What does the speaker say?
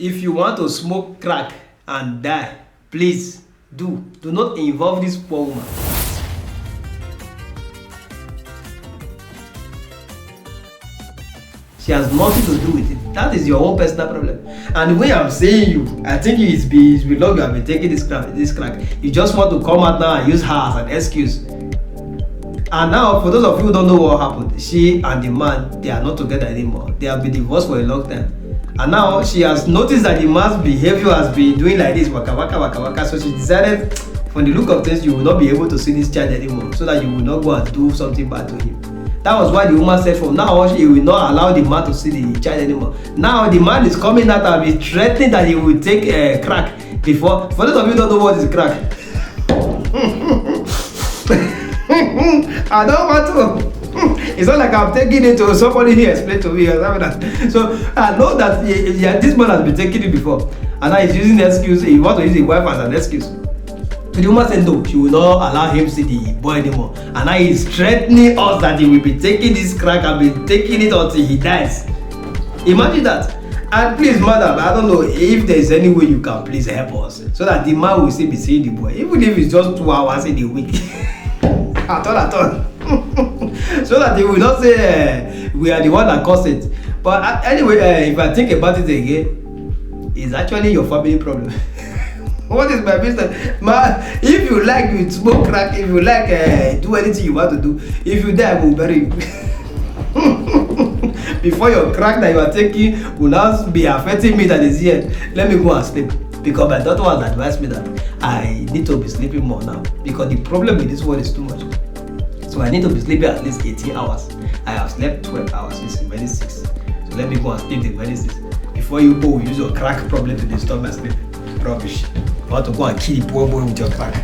If you want to smoke crack and die, please do not involve this poor woman. She has nothing to do with it. That is your own personal problem. And the way I'm saying you, I think it's been long you have been taking this crack. You just want to come out now and use her as an excuse. And now, for those of you who don't know what happened, she and the man, they are not together anymore. They have been divorced for a long time. And now she has noticed that the man's behavior has been doing like this, waka waka waka waka. So she decided, from the look of things, you will not be able to see this child anymore, so that you will not go and do something bad to him. That was why the woman said from now on, she will not allow the man to see the child anymore. Now the man is coming out and be threatening that he will take a crack before. For those of you who don't know what is crack, I don't want to. It's not like I'm taking it to somebody here explain to me or something that. So I know that this man has been taking it before, and now he's using the excuse. He wants to use his wife as an excuse. So the woman said no, she will not allow him to see the boy anymore. And now he's threatening us that he will be taking this crack and be taking it until he dies. Imagine that. And please, madam, I don't know if there's any way you can please help us, so that the man will still be seeing the boy, even if it's just 2 hours in a week. at all. So that they will not say we are the one that caused it. But anyway, if I think about it again, it's actually your family problem. What is my business? Man, if you like, you smoke crack. If you like, do anything you want to do. If you die, I will bury you. Before your crack that you are taking will not be affecting me that is here, let me go and sleep. Because my daughter has advised me that I need to be sleeping more now. Because the problem with this world is too much. So I need to be sleeping at least 18 hours. I have slept 12 hours, it's very 6. So let me go and sleep the very 6. Before you go, use your crack problem to disturb my sleep. Rubbish. You want to go and kill the poor boy with your crack.